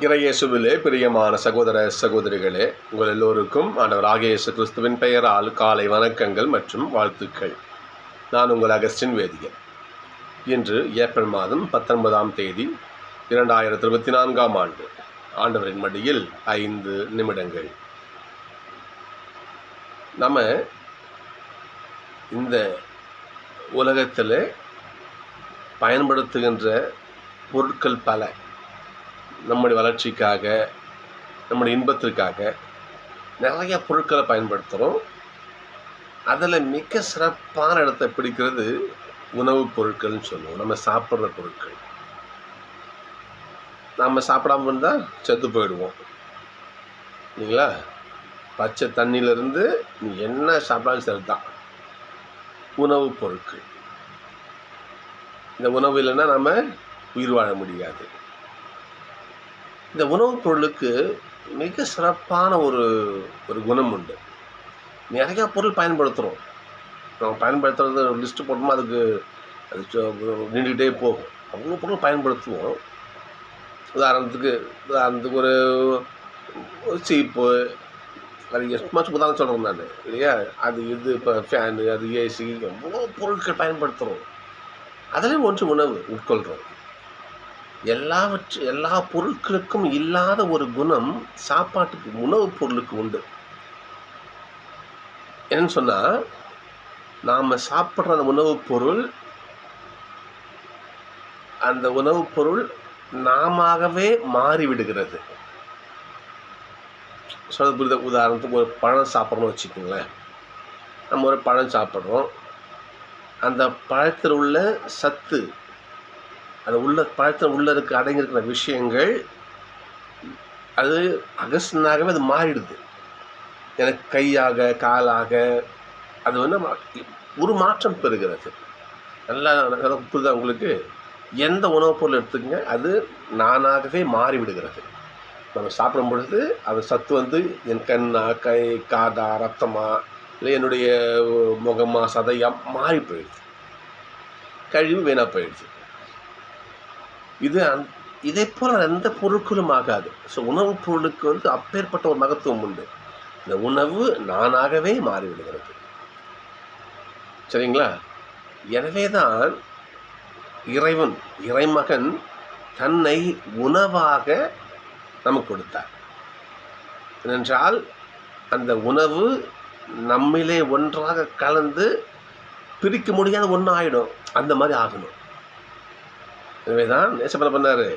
இறையேசுவிலே பிரியமான சகோதர சகோதரிகளே, உங்கள் எல்லோருக்கும் ஆண்டவராகிய இயேசு கிறிஸ்துவின் பெயரால் காலை வணக்கங்கள் மற்றும் வாழ்த்துக்கள். நான் உங்கள் அகஸ்டின் வேதியன். இன்று ஏப்ரல் மாதம் 19ஆம் தேதி 2024ஆம் ஆண்டு. ஆண்டவரின் மடியில் 5 நிமிடங்கள். நம்ம இந்த உலகத்தில் பயன்படுத்துகின்ற பொருட்கள் பல. நம்முடைய வளர்ச்சிக்காக, நம்முடைய இன்பத்திற்காக நிறைய பொருட்களை பயன்படுத்துகிறோம். அதில் மிக சிறப்பான இடத்தை பிடிக்கிறது உணவுப் பொருட்கள்னு சொல்லுவோம். நம்ம சாப்பிட்ற பொருட்கள். நம்ம சாப்பிடாமல் இருந்தால் செத்து போயிடுவோம் இல்லைங்களா? பச்சை தண்ணியிலேருந்து நீ என்ன சாப்பிடாலும் சரி தான். உணவுப் பொருட்கள். இந்த உணவு இல்லைன்னா நம்ம உயிர் வாழ முடியாது. இந்த உணவுப் பொருளுக்கு மிக சிறப்பான ஒரு குணம் உண்டு. நிறையா பொருள் பயன்படுத்துகிறோம். நம்ம பயன்படுத்துறது லிஸ்ட்டு போட்டோம்னா அது நீண்டுக்கிட்டே போகும். அவ்வளோ பொருள் பயன்படுத்துவோம். உதாரணத்துக்கு ஒரு சீப்பு, அது எஸ்மாச்சும் உதாரணம் சொல்கிறேன் நான் இல்லையா? அது இப்போ ஃபேனு, அது ஏசி, எவ்வளோ பொருட்கள் பயன்படுத்துகிறோம். அதுலேயும் ஒன்று உணவு உட்கொள்கிறோம். எல்லா பொருட்களுக்கும் இல்லாத ஒரு குணம் சாப்பாட்டுக்கு, உணவுப் பொருளுக்கு உண்டு. என்னன்னு சொன்னால், நாம் சாப்பிட்ற அந்த உணவுப் பொருள் நாமவே மாறிவிடுகிறது. சொல்ல புரியுது? உதாரணத்துக்கு ஒரு பழம் சாப்பிட்றோன்னு வச்சுக்கோங்களேன். நம்ம ஒரு பழம் சாப்பிட்றோம். அந்த பழத்தில் உள்ள சத்து, அது பழத்தில் உள்ள அடங்கியிருக்கிற விஷயங்கள், அது அகஸ்டினாகவே அது மாறிடுது. எனக்கு கையாக, காலாக அது ஒரு மாற்றம் பெறுகிறது. நல்லா புரியுதா உங்களுக்கு? எந்த உணவுப் பொருள் எடுத்துக்கங்க, அது நானாகவே மாறிவிடுகிறது. நம்ம சாப்பிடும் பொழுது அது சத்து என் கண்ணா, கை, காதா, ரத்தமா, இல்லை என்னுடைய முகமா, சதையாக மாறி போயிடுது. கழிவு வீணாக போயிடுது. இதே போல் எந்த பொருட்களும் ஆகாது. ஸோ உணவுப் பொருளுக்கு அப்பேற்பட்ட ஒரு மகத்துவம் உண்டு. இந்த உணவு நானாகவே மாறிவிடுகிறது. சரிங்களா? எனவே தான் இறைமகன் தன்னை உணவாக நமக்கு கொடுத்தார். ஏனென்றால் அந்த உணவு நம்மிலே ஒன்றாக கலந்து பிரிக்க முடியாத ஒன்று ஆகிடும். அந்த மாதிரி ஆகணும். எனவே தான் நேசப்பன பண்ணார்,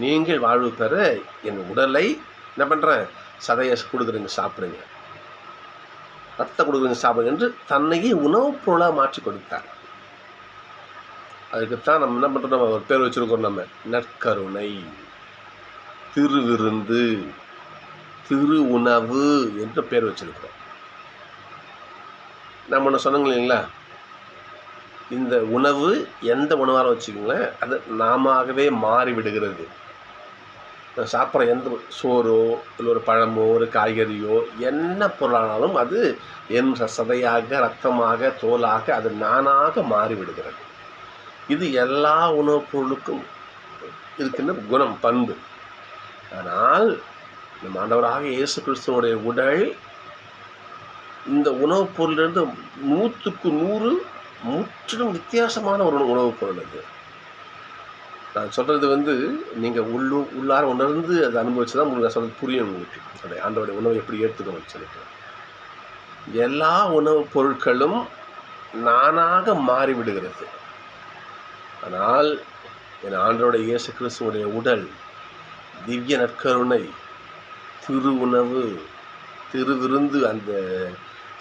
நீங்கள் வாழ்வு பெற என் உடலை என்ன பண்ணுறேன், சதையை கொடுக்குறீங்க, சாப்பிடுங்க, ரத்தத்தை கொடுக்குறீங்க, சாப்பிடுங்க என்று தன்னையே உணவுப் பொருளாக மாற்றி கொடுத்தார். அதுக்குத்தான் நம்ம என்ன பண்ணுறோம், நம்ம ஒரு பேர் வச்சுருக்கோம். நம்ம நற்கருணை, திருவிருந்து, திரு உணவு என்று பேர் வச்சுருக்கிறோம். நம்ம ஒன்று சொன்னோங்க இல்லைங்களா? இந்த உணவு எந்த உணவாக வச்சுக்கோங்களேன், அது நாமவே மாறிவிடுகிறது. சாப்பிட்ற எந்த சோறோ, இல்லை ஒரு பழமோ, ஒரு காய்கறியோ, என்ன பொருளானாலும் அது என் சதையாக, ரத்தமாக, தோலாக அது நானாக மாறிவிடுகிறது. இது எல்லா உணவுப் பொருளுக்கும் இருக்கின்ற குணம், பண்பு. ஆனால் நம் ஆண்டவராக இயேசு கிறிஸ்துவோடைய உடல் இந்த உணவுப் பொருளிலிருந்து 100க்கு 100 முற்றிலும் வித்தியாசமான ஒரு உணவுப் பொருள். அது நான் சொல்கிறது நீங்கள் உள்ளார உணர்ந்து அதை அனுபவிச்சு தான் உங்களுக்கு நான் சொல்கிறது புரியும். உங்களுக்கு அதை ஆண்டவருடைய உணவை எப்படி ஏற்றுக்கணும்னு சொல்லிட்டு, எல்லா உணவுப் பொருட்களும் நானாக மாறிவிடுகிறது. ஆனால் என் ஆண்டவருடைய இயேசு கிறிஸ்துவோடைய உடல், திவ்ய நற்கருணை, திரு உணவு, திருவிருந்து, அந்த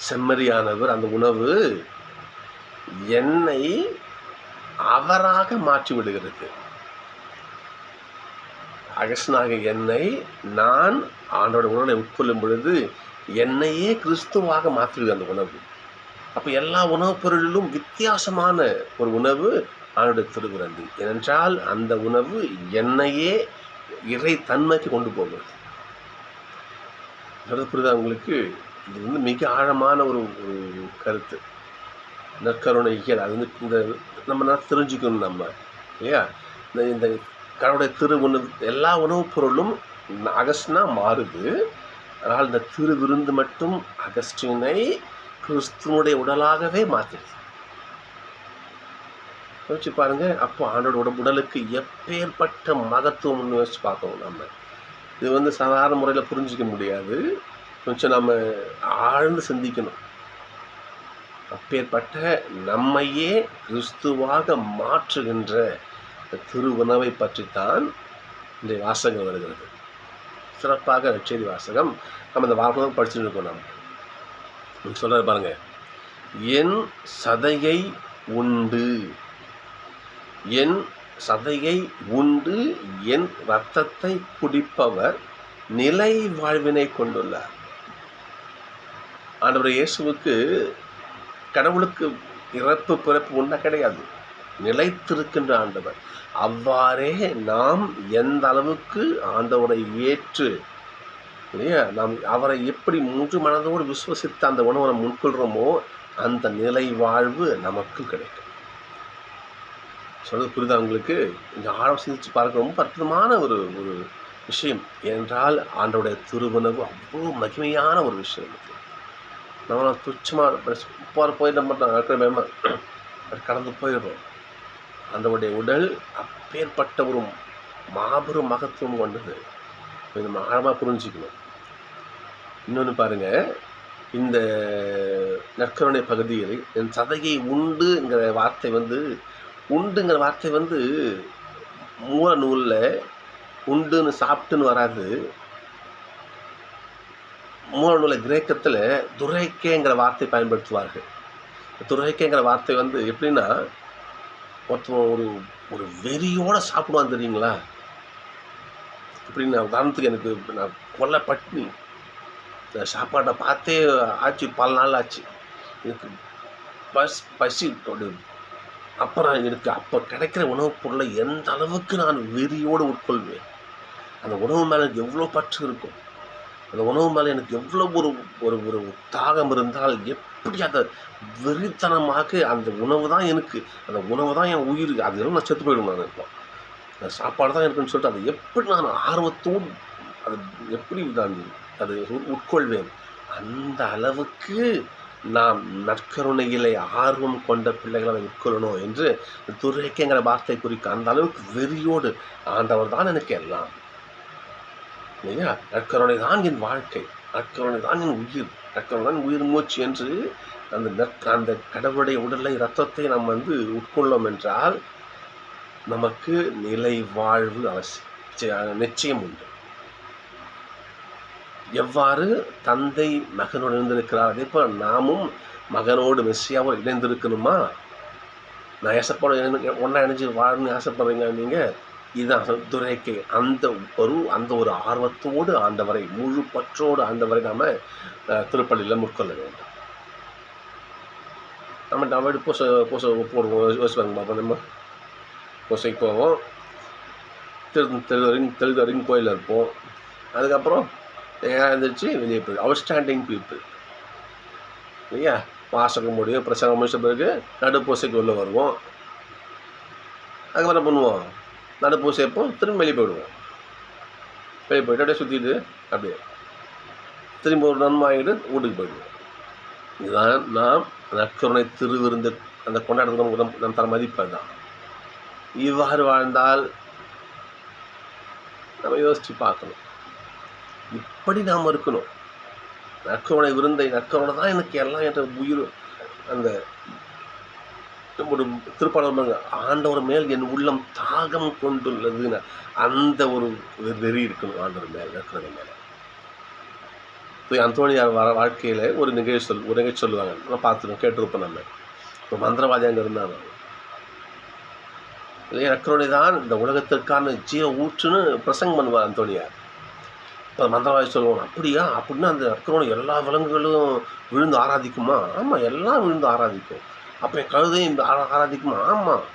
செம்மறியானவர், அந்த உணவு என்னை அவராக மாற்றி விடுகிறது. அகஸ்டினாக என்னை நான் ஆண்டோட உணவை உட்கொள்ளும் பொழுது என்னையே கிறிஸ்துவாக மாற்றிடுது அந்த உணவு. அப்போ எல்லா உணவுப் பொருளிலும் வித்தியாசமான ஒரு உணவு ஆண்டோட திருவிருந்து. ஏனென்றால் அந்த உணவு என்னையே இறை தன்மைக்கு கொண்டு போகிறது. புரியுதா உங்களுக்கு? இது மிக ஆழமான ஒரு கருத்து. நற்கருணை இயல் அது இந்த நம்ம தெரிஞ்சுக்கணும். நம்ம இல்லையா? இந்த கடவுளுடைய எல்லா உணவுப் பொருளும் அகஸ்டினா மாறுது. ஆனால் இந்த திருவிருந்து மட்டும் அகஸ்டினை கிறிஸ்துவனுடைய உடலாகவே மாற்றிடுது. யோசிச்சு பாருங்க. அப்போ ஆண்டோட உடலுக்கு எப்பேற்பட்ட மகத்துவம்னு யோசிச்சு பார்க்கணும். நம்ம இது சாதாரண முறையில் புரிஞ்சிக்க முடியாது. கொஞ்சம் நம்ம ஆழ்ந்து சிந்திக்கணும். அப்பேற்பட்ட நம்மையே கிறிஸ்துவாக மாற்றுகின்ற திருவுணவை பற்றித்தான் இந்த வாசகங்கள் வருகிறது. சிறப்பாக நற்செய்தி வாசகம் நம்ம இந்த வாசகம் படிச்சுட்டு இருக்கோம். நம்ம சொல்ற பாருங்க, என் சதையை உண்டு, என் சதையை உண்டு என் இரத்தத்தை குடிப்பவர் நிலை வாழ்வினை கொண்டுள்ளார். ஆண்டவர் இயேசுவுக்கு கடவுளுக்கு இறப்பு பிறப்பு உண்ட கிடையாது, நிலைத்திருக்கின்ற ஆண்டவர். அவ்வாறே நாம் எந்த அளவுக்கு ஆண்டவரை ஏற்று இல்லையா, நாம் அவரை எப்படி முழு மனதோடு விசுவசித்து அந்த உணவை நம்ம முன்கொள்கிறோமோ அந்த நிலை வாழ்வு நமக்கு கிடைக்கும். சொல்றது புரியுதா உங்களுக்கு? இந்த ஆழம் சிந்திச்சு பார்க்க ரொம்ப அற்புதமான ஒரு ஒரு விஷயம். ஏனென்றால் ஆண்டோடைய திருவுணவு அவ்வளோ மகிமையான ஒரு விஷயம். நம்ம துச்சமாக போய் நம்ம கடந்து போயிடுறோம். ஆண்டவருடைய உடல் அப்பேற்பட்ட ஒரு மாபெரும் மகத்துவம் கொண்டது. நம்ம ஆழமாக புரிஞ்சுக்கணும். இன்னொன்று பாருங்க, இந்த நற்கருணை பகுதியில் என் சதையை உண்டுங்கிற வார்த்தை உண்டுங்கிற வார்த்தை மூல நூலில் உண்டுன்னு சாப்பிட்டுன்னு வராது. மூல நூலில் கிரேக்கத்தில் துரைக்கேங்கிற வார்த்தை பயன்படுத்துவார்கள். துரைக்கேங்கிற வார்த்தை எப்படின்னா, ஒருத்தன் ஒரு ஒரு வெறியோடு சாப்பிடுவான் தெரியுங்களா? இப்படின்னா உதாரணத்துக்கு எனக்கு நான் கொல்ல பட்னி, சாப்பாட்டை பார்த்தே ஆச்சு, பல நாள் ஆச்சு. எனக்கு பசி அப்புறம் எனக்கு அப்போ கிடைக்கிற உணவுப் பொருளை எந்த அளவுக்கு நான் வெறியோடு உட்கொள்வேன். அந்த உணவு மேலே எனக்கு எவ்வளோ பற்று இருக்கும், அந்த உணவு மேலே எனக்கு எவ்வளோ ஒரு ஒரு ஒரு தாகம் இருந்தால் எப்படி அந்த வெறித்தனமாக அந்த உணவு தான் எனக்கு, அந்த உணவு தான் என் உயிர், அதெல்லாம் நான் செத்து போயிடுவேன். நான் இருப்பேன், அந்த சாப்பாடு தான் இருக்குன்னு சொல்லிட்டு அதை எப்படி நான் ஆர்வத்தோடு அது எப்படி நான் அதை உட்கொள்வேன். அந்த அளவுக்கு நாம் நற்கருணையிலே ஆர்வம் கொண்ட பிள்ளைகளை அதை உட்கொள்ளணும் என்று துரைக்கங்கிற வார்த்தை குறிக்க அந்த அளவுக்கு வெறியோடு ஆண்டவர் தான் எனக்கு எல்லாம் இல்லையா, நற்கருணை தான் என் வாழ்க்கை, நற்கருணை தான் என் உயிர், நற்கருணை தான் உயிர் மூச்சு என்று அந்த கடவுளுடைய உடலை இரத்தத்தை நாம் உட்கொள்ளோம் என்றால் நமக்கு நிலை வாழ்வு நிச்சயம் உண்டு. எவ்வாறு தந்தை மகனோடு இணைந்திருக்கிறார், அதே போல் நாமும் மகனோடு மெஸ்ஸியாவோடு இணைந்திருக்கணுமா? நான் ஆசைப்பட ஒன்றா இணைஞ்சு வாழணும்னு ஆசைப்படுறீங்க நீங்கள், இதுதான் துரைக்கை. அந்த ஒரு ஆர்வத்தோடு ஆண்டவரை, முழு பற்றோடு ஆண்டவரை நாம் திருப்பள்ளியில் மேற்கொள்ள வேண்டும். நம்ம பூசை போடுவோம், யோசிப்பாங்க பாப்பா. நம்ம பூசைக்கு போவோம், தெளிவரைக்கும் கோயிலில் இருப்போம். அதுக்கப்புறம் எழுந்திரிச்சு வெளியே போயிடும். அவுட்ஸ்டாண்டிங் பீப்புள் இல்லையா, வாசகம் முடியும், பிரசங்கம் முடிச்ச பிறகு நடுப்பூசைக்கு உள்ளே வருவோம். அதுக்கப்புறம் பண்ணுவோம், நடுப்பூசை எப்போ திரும்பி வெளியே போயிடுவோம். வெளியே போய்ட்டு அப்படியே சுற்றிட்டு அப்படியே திரும்பி ஒரு நன்மாயிட்டு வீட்டுக்கு போயிடுவோம். இதுதான் நாம் நற்கருணை திருவிருந்து அந்த கொண்டாடுறதுக்கு நம் தர மதிப்பு தான். இவ்வாறு வாழ்ந்தால் நம்ம யோசித்து பார்க்கணும், இப்படி நாம் இருக்கணும். நற்கருணை விருந்தை, நற்கருணை தான் எனக்கு எல்லாம் என்ற உயிர், அந்த ஒரு திருப்பாடல் ஆண்டவர் மேல் என் உள்ளம் தாகம் கொண்டுள்ளதுன்னு அந்த ஒரு வெறி இருக்கணும் ஆண்டவர் மேல், நற்கருணை மேலே. அந்தோனியார் வாழ்க்கையில் ஒரு நிகழ்ச்சி சொல்லுவாங்க, நம்ம பார்த்துருக்கோம், கேட்டிருப்போம். நம்ம ஒரு மந்திரவாதி அங்கே இருந்தாங்க இல்லையா, நற்கருணை தான் இந்த உலகத்திற்கான ஜீவ ஊற்றுன்னு பிரசங்கம் பண்ணுவார் அந்தோனியார். இப்போ மந்திரவாதி சொல்லுவாங்க, அப்படியா, அப்படின்னா அந்த நற்கருணை எல்லா விலங்குகளும் விழுந்து ஆராதிக்குமா? ஆமாம், எல்லாம் விழுந்து ஆராதிக்கும். அப்போ என் கழுதையும் ஆராதிக்குமா? ஆமாம்,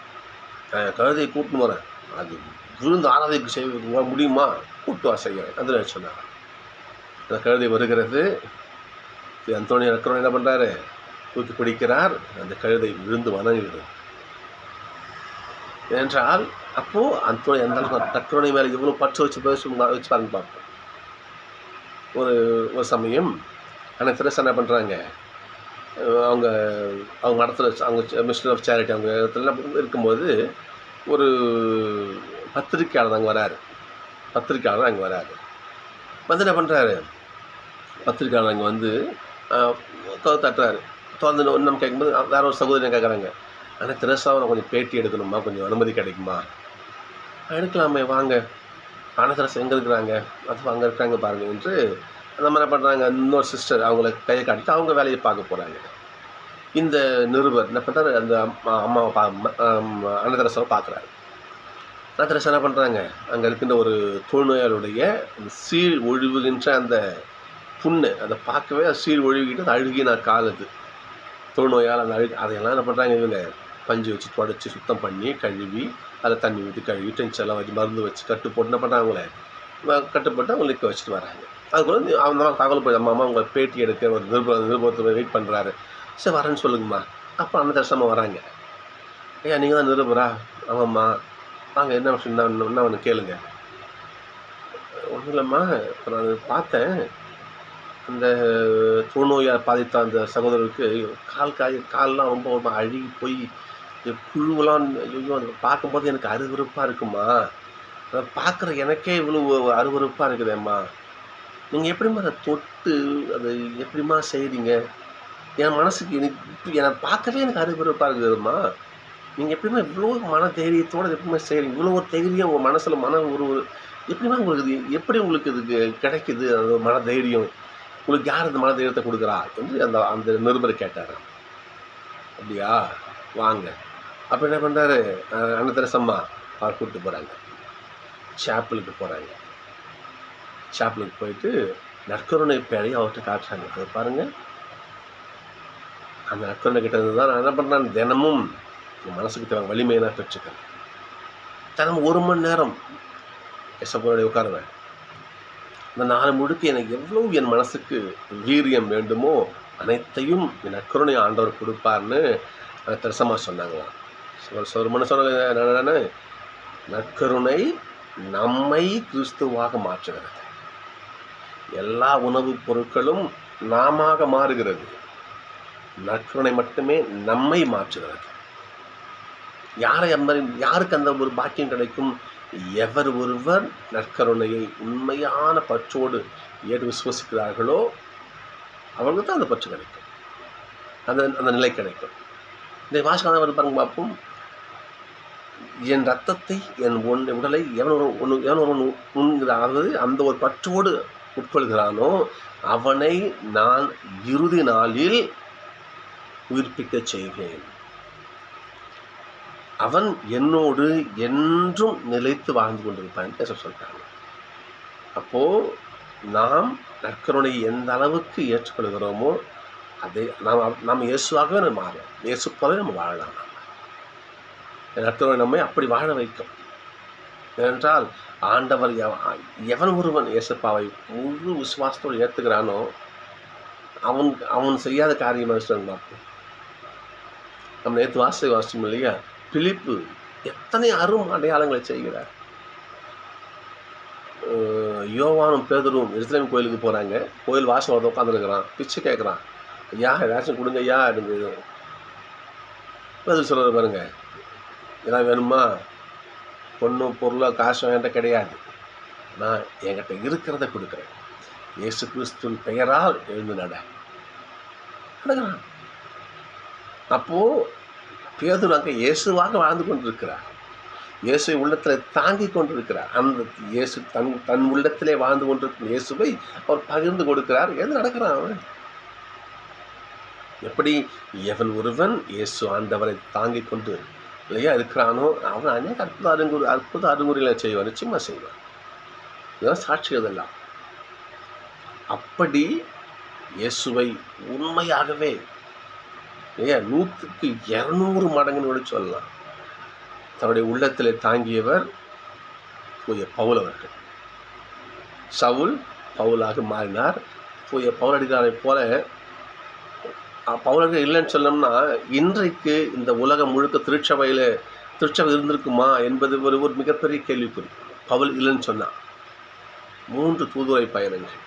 கழுதையை கூட்டின்னு வரேன், அது விழுந்து ஆராதிக்க செய்ய முடியுமா? கூட்டு வா செய்ய அதில் சொன்னார். அந்த கழுதை வருகிறது, அந்தோனியார் நற்கருணை என்ன பண்ணுறாரு, தூக்கி பிடிக்கிறார், அந்த கழுதை விழுந்து வணங்குகிறது. ஏனென்றால் அப்போது அந்த எந்த அளவுக்கு நற்கருணை மேலே இவ்வளோ பற்று வச்சு வச்சு பாருங்க பார்ப்போம். ஒரு ஒரு சமயம் ஆனால் தெரசா என்ன பண்ணுறாங்க, அவங்க அவங்க மடத்தில் அவங்க மினிஸ்டர் ஆஃப் சேரிட்டி அவங்க இடத்துல இருக்கும்போது ஒரு பத்திரிக்கையாளர் அங்கே வராரு. பத்திரிக்கையாளர் அங்கே வராரு. வந்து என்ன பண்ணுறாரு, பத்திரிக்கையாளர் அங்கே வந்து கதவு தட்டுறாரு. திறந்து ஒன்று நம்ம கேட்கும்போது வேற ஒரு சகோதரி கேட்குறாங்க, ஆனால் தெரசாவை கொஞ்சம் பேட்டி எடுக்கணுமா, கொஞ்சம் அனுமதி கிடைக்குமா? எடுக்கலாமே வாங்க, ஆனால் தெரசா எங்கே இருக்கிறாங்க, அது அங்கே இருக்காங்க பாருங்க என்று நம்ம என்ன பண்ணுறாங்க, இன்னொரு சிஸ்டர் அவங்கள கையை காட்டிட்டு அவங்க வேலையை பார்க்க போகிறாங்க. இந்த நிருபர் என்ன பண்ணுறாரு, அந்த அம்மாவை அன்னதரசாவை பார்க்குறாரு. அன்னதரசா என்ன பண்ணுறாங்க, அங்கே இருக்கின்ற ஒரு தொழுநோயாளுடைய சீழ் ஒழிவுகின்ற அந்த புண்ணு அதை பார்க்கவே அது சீழ் ஒழுகிட்டு அது அழுகின கால், அது தொழுநோயால் அந்த அதையெல்லாம் என்ன பண்ணுறாங்க, இவங்க பஞ்சு வச்சு தொடச்சி சுத்தம் பண்ணி கழுவி அதில் தண்ணி ஊற்றி கழுவி டென்ஷன்லாம் வச்சு மருந்து வச்சு கட்டு போட்டு என்ன பண்ணுறாங்க, அவங்கள கட்டுப்பட்டு அவங்க நிற்க வச்சுட்டு வராங்க. அதுக்குள்ள அவங்க தகவல் போய் அம்மா உங்களை பேட்டி எடுக்க ஒரு நிருபத்தை வெயிட் பண்ணுறாரு. சரி வரேன்னு சொல்லுங்கம்மா. அப்போ அன்னதரசம்மா வராங்க. ஐயா நீங்கள் தான் நிருபரா? ஆமாம்மா வாங்க, என்ன விஷயம், என்ன ஒன்று கேளுங்க. ஒன்றும் இல்லைம்மா, இப்போ நான் பார்த்தேன் அந்த தொழுநோயால் பாதித்த அந்த சகோதரருக்கு கால்லாம் ரொம்ப அழுகி போய் புழுவெல்லாம், ஐயோ அதை பார்க்கும்போது எனக்கு அருவருப்பாக இருக்குமா, அதை பார்க்குற எனக்கே இவ்வளோ அருவருப்பாக இருக்குதேம்மா, நீங்கள் எப்படிம்மா அதை தொட்டு அதை எப்படிம்மா செய்கிறீங்க? என் மனசுக்கு என்னை பார்க்கவே எனக்கு அருவருப்பாக இருக்குதும்மா, நீங்கள் எப்படிமா இவ்வளோ மன தைரியத்தோடு எப்படிமா செய்கிறீங்க? இவ்வளோ ஒரு தைரியம் உங்கள் மனசில் ஒரு எப்படிமா உங்களுக்கு எப்படி உங்களுக்கு இதுக்கு கிடைக்குது அந்த மன தைரியம்? உங்களுக்கு யார் அந்த மன தைரியத்தை கொடுக்குறா என்று அந்த அந்த நிருபர் கேட்டார். அப்படியா வாங்க. அப்போ என்ன பண்ணுறாரு, அன்ன தெரசம்மா அவர் கூப்பிட்டு போகிறாங்க, சாப்பிளுக்கு போகிறாங்க. சாப்பிளுக்கு போயிட்டு நற்கருணை பேழையை அவர்கிட்ட காட்டுறாங்க. அதை பாருங்கள், அந்த நற்கருணை கிட்ட இருந்து தான் நான் என்ன பண்ணுறேன், தினமும் என் மனசுக்கு தேவை வலிமையை நான் பெற்றுக்கிறேன். தினமும் 1 மணி நேரம் எசப்போட உட்காருவேன். இந்த நாள் முழுக்க எனக்கு எவ்வளோ என் மனசுக்கு வீரியம் வேண்டுமோ அனைத்தையும் என் நற்கருணை ஆண்டவர் கொடுப்பார்னு தெரசம்மா சொன்னாங்களாம். ஒரு மனு சொன்ன நற்கருணை நம்மை கிறிஸ்துவாக மாற்றுகிறது. எல்லா உணவுப் பொருட்களும் நாம மாறுகிறது, நற்கருணை மட்டுமே நம்மை மாற்றுகிறது. யாருக்கு அந்த ஒரு பாக்கியம் கிடைக்கும்? எவர் ஒருவர் நற்கருணையை உண்மையான பற்றோடு ஏற்று விசுவசிக்கிறார்களோ அவங்களுக்கு தான் அந்த பற்று கிடைக்கும், அந்த நிலை கிடைக்கும். இந்த வாசகம் பாருங்க பார்ப்போம். என் ரத்தத்தை என் உடலை எவன் உண்கிறாவது அந்த ஒரு பற்றோடு உட்கொள்கிறானோ அவனை நான் இறுதி நாளில் உயிர்ப்பிக்க செய்வேன், அவன் என்னோடு என்றும் நிலைத்து வாழ்ந்து கொண்டிருப்பான் சொல்றாங்க. அப்போது நாம் நற்கருணையை எந்த அளவுக்கு ஏற்றுக்கொள்கிறோமோ அதை நாம் இயேசுவாகவே நம்ம மாறலாம், இயேசு போல நம்ம வாழலாம். நற்கருணை நம்மை அப்படி வாழ வைக்கும். ஏனென்றால் ஆண்டவர் எவன் ஒருவன் இயேசுப்பாவை முழு விசுவாசத்தோடு ஏற்றுக்கிறானோ அவன் செய்யாத காரியமாக பார்ப்போம். நம்ம நேற்று வாசிச்சோம் இல்லையா, பிலிப்பு எத்தனை அரும் அடையாளங்களை செய்கிறார். யோவானும் பேதுரும் எருசலேம் கோயிலுக்கு போகிறாங்க. கோயில் வாசல் வந்து உட்காந்துருக்கிறான், பிச்சை கேட்குறான், ஐயா ஏதாச்சும் கொடுங்க ஐயா எனக்கு. பேதுரு சொல்கிற பாருங்க, ஏதாவது வேணுமா? பொண்ணும் பொருளோ காசும் என்கிட்ட கிடையாது, நான் என்கிட்ட இருக்கிறத கொடுக்குறேன், இயேசு கிறிஸ்துவின் பெயரால் எழுந்து நடக்கிறான். அப்போது பேதுரு அங்கே இயேசுவாக வாழ்ந்து கொண்டிருக்கிறார், இயேசுவை உள்ளத்தில் தாங்கி கொண்டிருக்கிறார். அந்த இயேசு தன் உள்ளத்திலே வாழ்ந்து கொண்டிருக்கும் இயேசுவை அவர் பகிர்ந்து கொடுக்கிறார். எது நடக்கிறான் அவன்? எப்படி எவன் ஒருவன் இயேசு ஆண்டவரை தாங்கி கொண்டு இல்லையா இருக்கிறானோ அவன் அநேக அற்புத அறிகுறிகளை செய்வான், நிச்சயமாக செய்வான். இதெல்லாம் சாட்சிகள் எல்லாம். அப்படி இயேசுவை உண்மையாகவே இல்லையா 100க்கு 200 மடங்குன்னு சொல்லலாம் தன்னுடைய உள்ளத்தில் தாங்கியவர் தூய பவுல் அவர்கள். சவுல் பவுலாக மாறினார். தூய பவுலடிகாரை போல பவுலடிகள் இல்லைன்னு சொன்னோம்னா இன்றைக்கு இந்த உலகம் முழுக்க திருச்சபையில் திருச்சபை இருந்திருக்குமா என்பது ஒரு ஒரு மிகப்பெரிய கேள்விக்குறி. பவுல் இல்லைன்னு சொன்னான். 3 தூதுரை பயணங்கள்,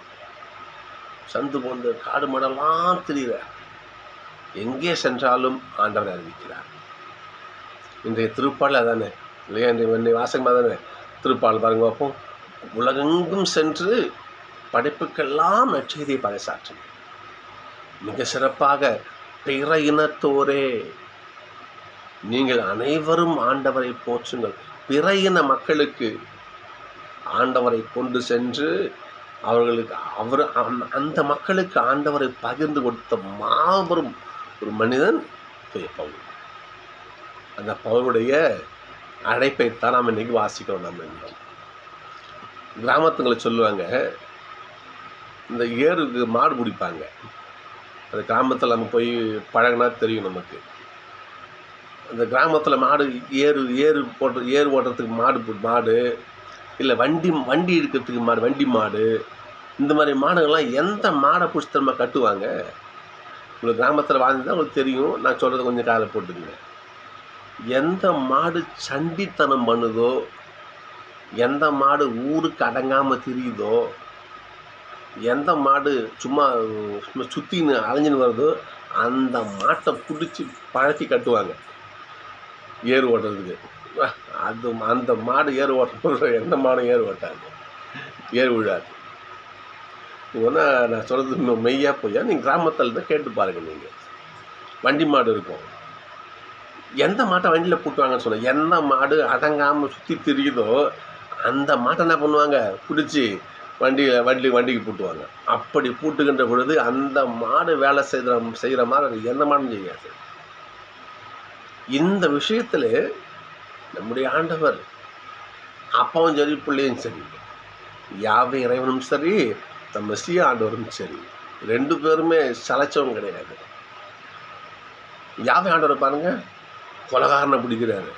சந்து போன்ற காடு மடலாம் திரிகிறார். எங்கே சென்றாலும் ஆண்டவரை அறிவிக்கிறார். இன்றைய திருப்பால் அதானே இல்லையா? இன்றைய வாசகமாக தானே திருப்பால் பாருங்க பார்ப்போம். உலகெங்கும் சென்று படைப்புக்கெல்லாம் நற்செய்தியை பறைசாற்றும். மிக சிறப்பாக பிற இனத்தோரே நீங்கள் அனைவரும் ஆண்டவரை போற்றுங்கள். பிற இன மக்களுக்கு ஆண்டவரை கொண்டு சென்று அவர்களுக்கு அந்த மக்களுக்கு ஆண்டவரை பகிர்ந்து கொடுத்த மாபெரும் ஒரு மனிதன் பவுல். அந்த பவுலுடைய அழைப்பைத்தான் நாம் இன்னைக்கு வாசிக்கிறோம். நம்ம இன்னைக்கு கிராமத்துங்களை சொல்லுவாங்க, இந்த ஏருக்கு மாடு பிடிப்பாங்க. அந்த கிராமத்தில் நம்ம போய் பழகினா தெரியும் நமக்கு. அந்த கிராமத்தில் மாடு ஏறு ஓட்டுறதுக்கு மாடு இல்லை வண்டி எடுக்கிறதுக்கு வண்டி மாடு, இந்த மாதிரி மாடுகள்லாம் எந்த மாடை பிடிச்சி திரும்ப கட்டுவாங்க? உங்களுக்கு கிராமத்தில் வாழ்ந்துதான் உங்களுக்கு தெரியும். நான் சொல்கிறத கொஞ்சம் காதில் போட்டுங்க. எந்த மாடு சண்டித்தனம் பண்ணுதோ, எந்த மாடு ஊருக்கு அடங்காமல் திரியுதோ, எந்த மாடு சும்மா சுற்றின்னு அலைஞ்சின்னு வருதோ, அந்த மாட்டை பிடிச்சி பழக்கி கட்டுவாங்க ஏறு ஓட்டுறதுக்கு. அந்த மாடு ஏறு ஓட்டுற எந்த மாடும் ஏறு ஓட்டாது, ஏறு விழாது. ஒன்றா நான் சொல்கிறது இன்னும் மெய்யா போய்யா நீங்கள் கிராமத்தில் தான் கேட்டு பாருங்கள். நீங்கள் வண்டி மாடு இருக்கும், எந்த மாட்டை வண்டியில் பூட்டுவாங்கன்னு சொன்ன, எந்த மாடு அடங்காமல் சுற்றி திரியுதோ அந்த மாட்டை என்ன பண்ணுவாங்க, பிடிச்சி வண்டிக்கு பூட்டுவாங்க. அப்படி பூட்டுகின்ற பொழுது அந்த மாடு வேலை செய்கிற மாதிரி எந்த மாடும் செய்யாது. இந்த விஷயத்தில் நம்முடைய ஆண்டவர் அப்பாவும் சரி பிள்ளையும் சரி, யாவை இறைவனும் சரி, தம் மெசியா ஆண்டவரும் சரி, 2 பேருமே சலைச்சவங்க கிடையாது. யாவை ஆண்டவர் பாருங்க, கொலகாரனை பிடிக்கிறாரு,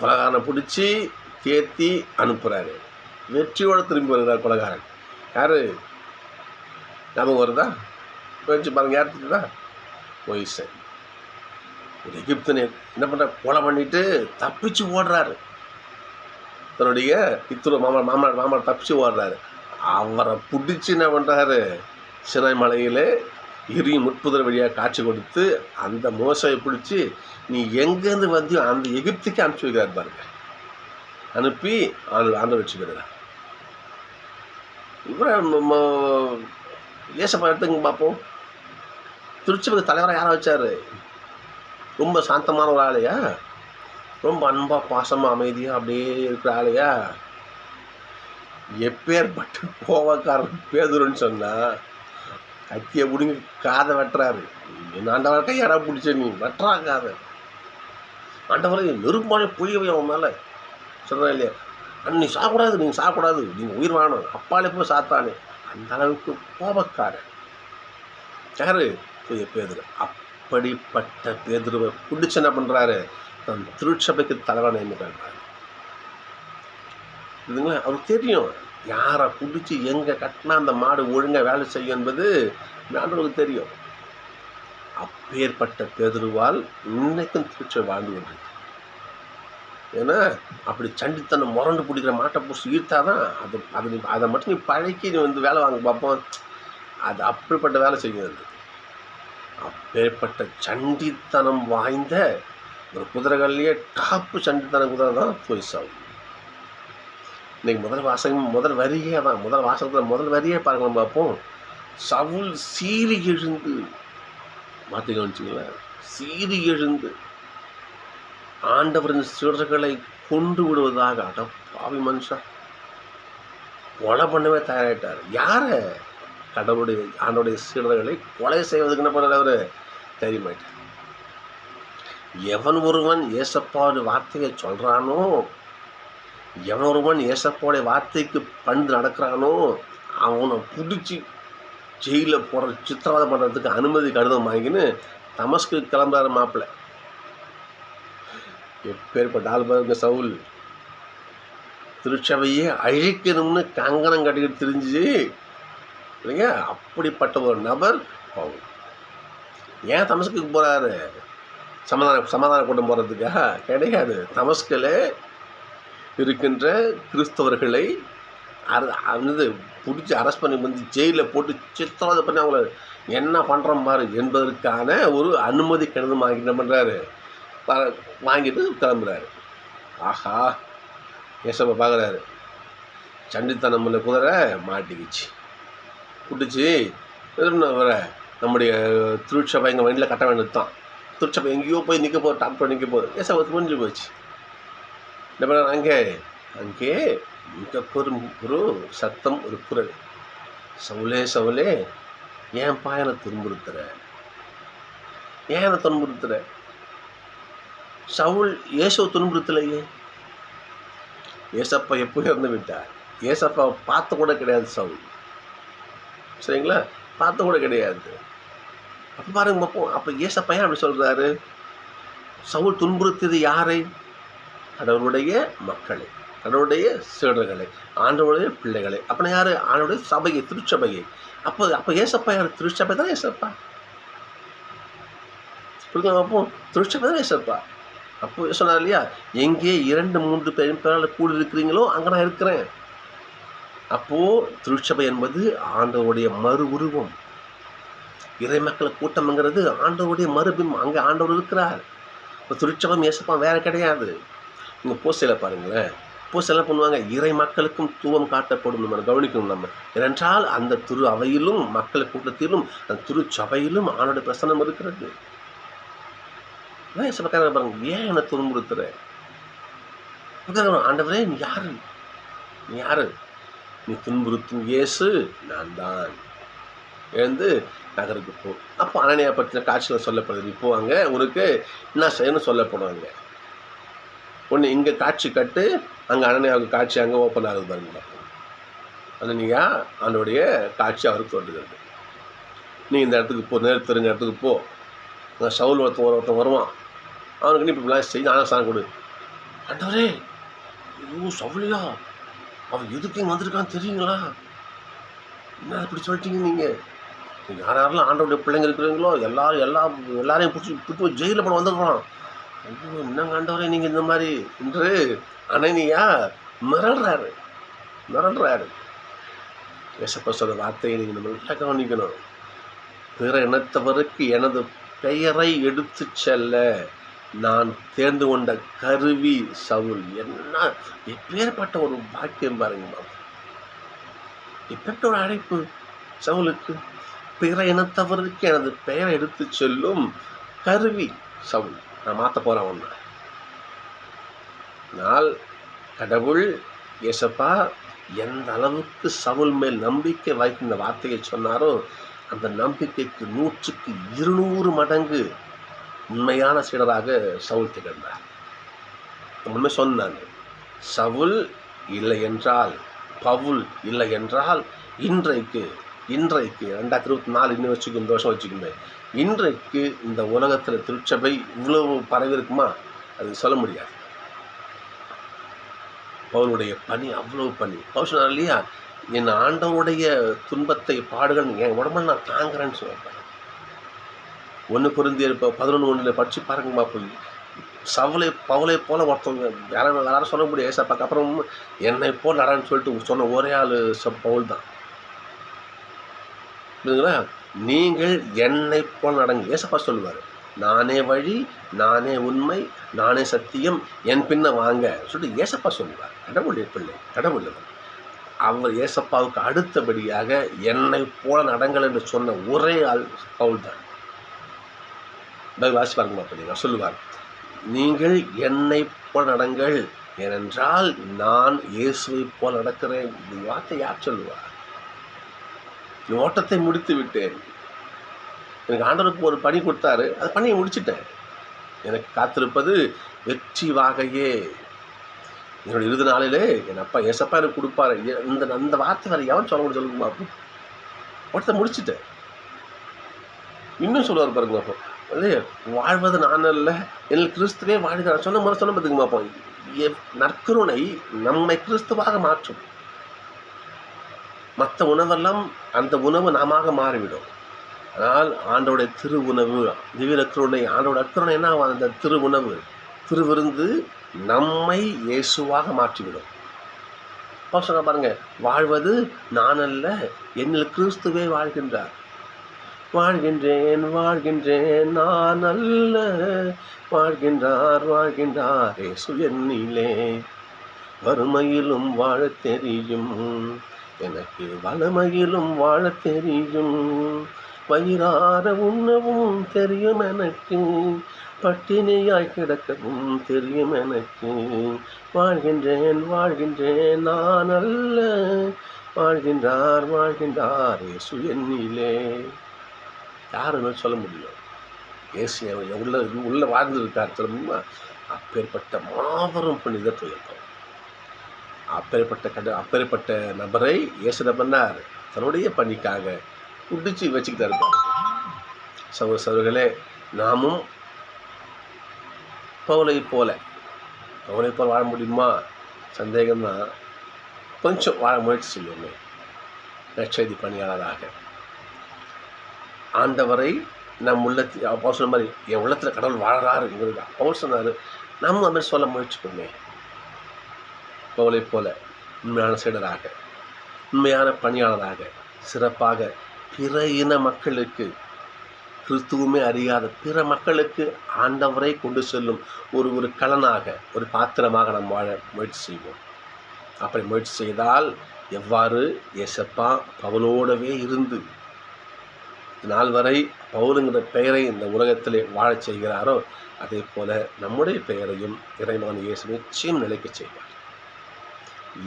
கொலகாரனை பிடிச்சி தேத்தி அனுப்புகிறாரு. வெற்றியோடு திரும்பி வருகிறார் கொலகாரன். யார் ஞாபகம் வருதா? வச்சு பாருங்க, யார் தெரியுதா? மோசே. ஒரு எகிப்தனை என்ன பண்ணுறார், கொலை பண்ணிட்டு தப்பிச்சு ஓடுறாரு. தன்னுடைய மாமனார் தப்பிச்சு ஓடுறாரு. அவரை பிடிச்சி என்ன பண்ணுறாரு, சினை மலையில் இரியும் முட்புதர் வழியாக காட்சி கொடுத்து அந்த மோசையை பிடிச்சி நீ எங்கேருந்து வந்தியோ அந்த எகிப்துக்கு அனுப்பிச்சி வைக்கிறார் பாருங்க. அனுப்பி ஆண்டவர் வச்சு போயிடுறார். இவரை ஏசப்பா எடுத்துங்க பார்ப்போம். திருச்சபைக்கு தலைவராக யாரை வச்சார்? ரொம்ப சாந்தமான ஒரு ஆளையா? ரொம்ப அன்பாக பாசமாக அமைதியாக அப்படியே இருக்கிற ஆளையா? எப்பேற்பட்ட கோவக்காரன் பேதுருன்னு சொன்னால் கத்தியை பிடிங்க காதை வெட்டுறாரு. ஆண்டவரை கையாடா பிடிச்ச நீ வெட்டுறா காதை. ஆண்டவரை நெருப்பானே புரியவே அவன் மேலே சொல்கிறேன் இல்லையா, நீ சாப்பிடாது, நீங்கள் சாப்பிடாது, நீங்கள் உயிர் வாணும், அப்பாலே போய் சாத்தானே. அந்த அளவுக்கு கோபக்காரன் யாரு? பேதுரு. அப்படிப்பட்ட பேதுருவை பிடிச்சு என்ன பண்ணுறாரு, தன் திருச்சபைக்கு தலைவனை நியமிக்கிறார். இதுங்களா அவருக்கு தெரியும், யாரை பிடிச்சி எங்கே கட்டினா அந்த மாடு ஒழுங்காக வேலை செய்யும் என்பது ஆண்டவருக்கு தெரியும். அப்பேற்பட்ட பேதுருவால் இன்னைக்கும் திருச்சபை வாழ்ந்து கொண்டிருக்கு. ஏன்னா அப்படி சண்டித்தனம் முரண்டு பிடிக்கிற மாட்டை பிடிச்சி ஈர்த்தாதான் அதை மட்டும் நீ பழக்கி நீ வேலை வாங்க பார்ப்போம், அது அப்படிப்பட்ட வேலை செய்யும். அப்பேற்பட்ட சண்டித்தனம் வாய்ந்த ஒரு குதிரைகள்லேயே டாப்பு சண்டித்தனம் குதிரை தான் போய்சாவும். இன்னைக்கு முதல் வரியே தான், முதல் வரியே பாருங்க பார்ப்போம். சவுல் சீறி எழுந்து, மாற்றி கவனிச்சிங்களேன், சீறி எழுந்து ஆண்டவரின் சீடர்களை கொண்டு விடுவதாக, அட பாவி மனுஷன், கொலை பண்ணவே தயாராகிட்டார். யாரை? ஆண்டவருடைய சீடர்களை கொலை செய்வதுக்கு என்ன பண்ணார் அவர்? தைரியமாயிட்டார். எவன் ஒருவன் ஏசப்பாவுடைய வார்த்தையை சொல்கிறானோ, எவன் ஒருவன் ஏசப்பாவுடைய வார்த்தைக்கு பணிந்து நடக்கிறானோ அவனை பிடிச்சி ஜெயிலில் போகிற சித்திரவதை பண்ணுறதுக்கு அனுமதி கடிதம் வாங்கின்னு தமஸ்கு கிளம்புறாரு மாப்பிள்ளை. எப்பேற்பட்ட ஆள் பாருங்க சவுல். திருச்சபையே அழிக்கணும்னு கங்கணம் கட்டிக்கிட்டு தெரிஞ்சு இல்லைங்க, அப்படிப்பட்ட ஒரு நபர் பவுல். ஏன் தமஸ்குக்கு போகிறாரு? சமாதான கூட்டம் போகிறதுக்காக கிடையாது. தமஸ்கில் இருக்கின்ற கிறிஸ்தவர்களை வந்து பிடிச்சி அரெஸ்ட் பண்ணி வந்து ஜெயிலில் போட்டு சித்திரவதை பண்ணி அவங்கள என்ன பண்ணுறோம் பாரு என்பதற்கான ஒரு அனுமதி கடிதம் வாங்கிட்டு என்ன பண்ணுறாரு, வாங்கிட்டு கிளம்புறாரு. ஆஹா, ஏசப்பா பார்க்குறாரு, சண்டித்தனம் உள்ள குதிரை மாட்டிக்கிச்சு, பிடிச்சி வர நம்முடைய திருச்சபை எங்கள் வண்டியில் கட்ட வேண்டியது தான். திருச்சபை எங்கேயோ போய் நிற்க போகுது, டாக்டர் நிற்க போகுது. ஏசப்பா முடிஞ்சு போச்சு. என்ன பண்ண, அங்கே மிக ஒரு சத்தம், ஒரு குரல், சவுலே சவுலே ஏன் பாயனை துன்புறுத்துற, ஏன் என்னை துன்புறுத்துற? சவுல் இயேசுவை துன்புறுத்தலையே. ஏசப்பா எப்போ இறந்து விட்டார், ஏசப்பா பார்த்த கூட கிடையாது சவுல், சரிங்களா, பார்த்த கூட கிடையாது. அப்போ பாருங்க பார்ப்போம், அப்போ ஏசப்பா ஏன் அப்படி சொல்கிறாரு? சவுல் துன்புறுத்தியது யாரை? கடவுளுடைய மக்களை, கடவுளுடைய சீடர்களை, ஆண்டவருடைய பிள்ளைகளை. அப்படின்னா யார்? ஆண்டவருடைய சபையை, திருச்சபையை. அப்போ ஏசப்பா யார்? திருச்சபை தான் ஏசப்பா. புரியுது? அப்போ திருச்சபை தான் ஏசப்பா. அப்போ சொன்னார் இல்லையா, எங்கே 2-3 பேரால் கூடி இருக்கிறீங்களோ அங்கே நான் இருக்கிறேன். அப்போது திருச்சபை என்பது ஆண்டவருடைய மறு உருவம். இறை மக்கள் கூட்டம்ங்கிறது ஆண்டவருடைய மறுபிம்பம். அங்கே ஆண்டவர் இருக்கிறார். இப்போ திருச்சபை ஏசப்பா வேறு கிடையாது. இங்கே பூசையில் பாருங்களேன், பூசை என்ன பண்ணுவாங்க, இறை மக்களுக்கும் தூவம் காட்டப்படும். நம்ம கவனிக்கணும். நம்ம ஏனென்றால் அந்த திரு அவையிலும் மக்கள் கூட்டத்திலும் அந்த திருச்சபையிலும் ஆண்டோட பிரசனம் இருக்கிறது. ஏசப்பா பாருங்க, ஏன் என்னை துன்புறுத்துற? ஆண்டவரே நீ யாரு, நீ யாரு? நீ துன்புறுத்தும் இயேசு நான் தான். எழுந்து நகருக்கு போ. அப்போ அனனியா பற்றின காட்சியில் சொல்லப்படுது. இப்போ அங்கே உனக்கு என்ன செய்யணும்னு சொல்லப்படுவாங்க. ஒன்று இங்கே காட்சி கட்டு, அங்கே அனனியாவுக்கு காட்சி அங்கே ஓப்பன் ஆகுது பாருங்க. அனனியா ஆண்டோடைய காட்சி அவருக்கு தோன்றுகிறது. நீ இந்த இடத்துக்கு போ, நேரம் தெரிஞ்ச இடத்துக்கு போ. அங்கே சவுல் ஒருத்தன் வருவான், அவனுக்கு நீ இப்படிலாம் செய்து ஆலோசனை கொடு. ஆண்டவரே, ஐயோ சவுலியா, அவன் எதுக்கு இங்கே வந்திருக்கான்னு தெரியுங்களா? என்ன இப்படி சொல்லிட்டீங்க நீங்கள்? யாரெல்லாம் ஆண்டவருடைய பிள்ளைங்க இருக்கிறீங்களோ எல்லாரையும் பிடிச்சி ஜெயிலில் போட வந்துடுறான். ஐயோ என்னங்க ஆண்டவரே நீங்கள் இந்த மாதிரி என்று அனனியா மிரள்றாரு. ஏசப்பா சொல்ற வார்த்தையை நீங்கள் நல்லா கவனிக்கணும். பிற இனத்தவருக்கு எனது பெயரை எடுத்து செல்ல நான் தேர்ந்து கொண்ட கருவி சவுல். என்ன எப்பேற்பட்ட ஒரு பாக்கியம் பாருங்க, எப்பேற்பட்ட ஒரு அழைப்பு சவுலுக்கு. பிற இனத்தவருக்கு எனது பெயரை எடுத்து செல்லும் கருவி சவுல். நான் மாற்ற போகிறேன் ஒன்று. நான் கடவுள் ஏசப்பா எந்த அளவுக்கு சவுல் மேல் நம்பிக்கை வைத்து இந்த வார்த்தையை சொன்னாரோ அந்த நம்பிக்கைக்கு 100க்கு 200 மடங்கு உண்மையான சீடராக சவுல் திகழ்ந்தார். உண்மை சொன்னாங்க. சவுல் இல்லை என்றால், பவுல் இல்லை என்றால், இன்றைக்கு 2024 இன்னும் வச்சுக்கோ, இந்த வருஷம் வச்சுக்கோங்க, இன்றைக்கு இந்த உலகத்தில் திருச்சபை இவ்வளவு பரவி இருக்குமா? அது சொல்ல முடியாது. பவுலுடைய பணி அவ்வளவு பணி. பவுல் சொன்னார் இல்லையா, என் ஆண்டவருடைய துன்பத்தை பாடுகள் என் உடம்புல நான் தாங்குறேன்னு சொல்லியிருப்பேன். 1 Corinthians 11:1 படித்து பாருங்கம்மா. போய் பவுலை போல ஒருத்தவங்க யாரும் சொல்ல முடியாது. ஏசப்பாக்கு அப்புறம் என்னை போல் நடன்னு சொல்லிட்டு சொன்ன ஒரே ஆள் பவுல் தான். புரியுதுங்களா? நீங்கள் என்னை போல் நடங்க. ஏசப்பா சொல்லுவார், நானே வழி, நானே உண்மை, நானே சத்தியம், என் பின்ன வாங்க சொல்லிட்டு ஏசப்பா சொல்லுவார். கடவுளுடைய பிள்ளை, கடவுள் அவர். ஏசப்பாவுக்கு அடுத்தபடியாக என்னை போல நடங்கள் என்று சொன்ன ஒரே ஆள் பவுல் தான். வாசி பாருங்க அப்படிங்க சொல்லுவார், நீங்கள் என்னை போல நடங்கள், ஏனென்றால் நான் இயேசுவை போல் நடக்கிறேன். இந்த வார்த்தை யார் சொல்லுவார்? ஓட்டத்தை முடித்து விட்டேன். எனக்கு ஆண்டவருக்கு ஒரு பணி கொடுத்தாரு, அது பணியை முடிச்சுட்டேன். எனக்கு காத்திருப்பது வெற்றி வாகையே. என்னோட இறுதி நாளிலே என் அப்பா ஏசப்பா எனக்கு கொடுப்பாரு. அந்த வார்த்தை வேறு எவன் சொல்ல முடியும் சொல்லுங்கம்மா? அப்போ ஓட்டத்தை முடிச்சுட்டேன். இன்னும் சொல்லுவார் பாருங்க, அப்போ அது வாழ்வது நான் அல்ல, என் கிறிஸ்துவே வாழ்கிறார் சொன்ன முறை சொன்ன பார்த்துக்குமா? அப்போ நற்கருணை நம்மை கிறிஸ்துவாக மாற்றும். மற்ற உணவெல்லாம் அந்த உணவு நாம மாறிவிடும். ஆனால் ஆண்டோடைய திரு உணவு, திவ்ய கருணை, ஆண்டோட கருணை என்ன, அந்த திரு உணவு, திருவிருந்து நம்மை இயேசுவாக மாற்றிவிடும். அப்போ சொல்ல பாருங்க, வாழ்வது நான் அல்ல, என்னில் கிறிஸ்துவே வாழ்கின்றார். வாழ்கின்றேன் வாழ்கின்றேன் நான் அல்ல, வாழ்கின்றார் வாழ்கின்றார் இயேசு என்னிலே. வறுமையிலும் வாழத் தெரியும் எனக்கு, வளமையிலும் வாழத் தெரியும். வயிறார உண்ணவும் தெரியும் எனக்கு, பட்டினியாய் கிடக்கவும் தெரியும் எனக்கு. வாழ்கின்றேன் வாழ்கின்றேன் நான் அல்ல, வாழ்கின்றார் வாழ்கின்றார் இயேசு என்னிலே. யாருன்னு சொல்ல முடியும்? இயேசு உள்ள வாழ்ந்துருக்கார் சொல்லுமா? அப்பேற்பட்ட மாபெரும் புனித துயக்கம், அப்பேற்பட்ட நபரை இயேசு என்ன பண்ணார்? தன்னுடைய பணிக்காக குடிச்சு வச்சுக்கிட்டு இருப்பார். சகோதரர்களே, நாமும் பவுலை போல வாழ முடியுமா? சந்தேகம்தான். கொஞ்சம் வாழ முயற்சி செய்யுமே. நற்செய்தி பணியாளராக ஆண்டவரை நம் உள்ளத்தில், அப்போ சொன்ன மாதிரி என் உள்ளத்தில் கடவுள் வாழறாருங்கிறது அவர் சொன்னார். நம்ம அந்த மாதிரி சொல்ல முயற்சிப்போமே. பவுலை போல உண்மையான சீடராக, உண்மையான பணியாளராக, சிறப்பாக பிற இன மக்களுக்கு, கிறிஸ்துவுமே அறியாத பிற மக்களுக்கு ஆண்டவரை கொண்டு செல்லும் ஒரு கலனாக, ஒரு பாத்திரமாக நாம் வாழ முயற்சி செய்வோம். அப்படி முயற்சி செய்தால் எவ்வாறு இயேசப்பா பவுலோடவே இருந்து நாள் வரை பவுலுங்கிற பெயரை இந்த உலகத்திலே வாழச் செய்கிறாரோ, அதே போல நம்முடைய பெயரையும் இறைவன் இயேசு நிச்சயம் நிலைக்க செய்வார்.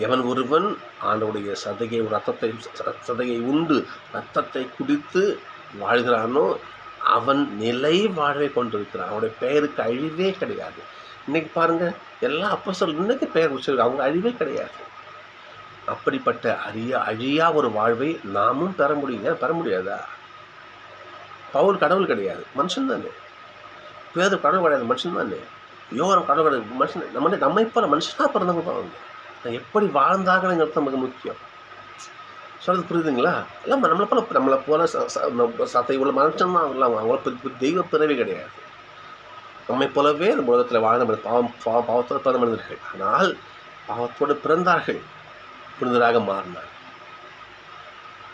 எவன் ஒருவன் ஆண்டவருடைய சதையை உண்டு ரத்தத்தை குடித்து வாழ்கிறானோ, அவன் நிலை வாழ்வை கொண்டிருக்கிறான். அவனுடைய பெயருக்கு அழிவே கிடையாது. இன்னைக்கு பாருங்க, எல்லா அப்போஸ்தலர்கள் இன்னைக்கு பெயர் வச்சிருக்காங்க, அவங்க அழிவே கிடையாது. அப்படிப்பட்ட அழியா ஒரு வாழ்வை நாமும் பெற முடியாதா? பவுல் கடவுள் கிடையாது, மனுஷன் தானே. பேதுரு கடவுள் கிடையாது, மனுஷன் தானே. யோவான் கடவுள் கிடையாது, மனுஷன். நம்மை போல மனுஷனாக பிறந்தவங்க தான் அவங்க. எப்படி வாழ்ந்தாங்கங்கிறது நமக்கு முக்கியம். சொல்கிறது புரியுதுங்களா? எல்லாம் நம்மளை போல சத்தை உள்ள மனுஷன் தான். அவங்கள தெய்வ பிறவி கிடையாது. நம்மை போலவே இந்த உலகத்தில் வாழ்ந்த பாவத்தோடு பிறந்த மனிதர்கள். ஆனால் பாவத்தோடு பிறந்தார்கள், புனிதராக மாறினார்.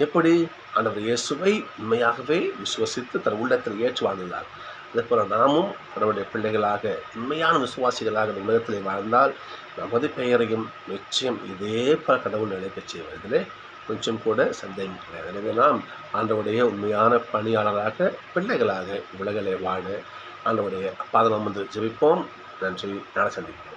எப்படி? ஆண்டவர் இயேசுவை உண்மையாகவே விசுவசித்து தன் உள்ளத்தில் ஏற்று வாழ்ந்தார். அதே போல நாமும் நம்முடைய பிள்ளைகளாக, உண்மையான விசுவாசிகளாக இந்த உலகத்தில் வாழ்ந்தால் நமது பெயரையும் நிச்சயம் இதே போல கடவுள் நினைக்க செய்வதிலே கொஞ்சம் கூட சந்தேகம் கிடையாது. எனவே நாம் ஆண்டவருடைய உண்மையான பணியாளராக, பிள்ளைகளாக உலகிலே வாழ ஆண்டவருடைய பாதம் வந்து ஜெபிப்போம். நன்றி. நாளை சந்திப்போம்.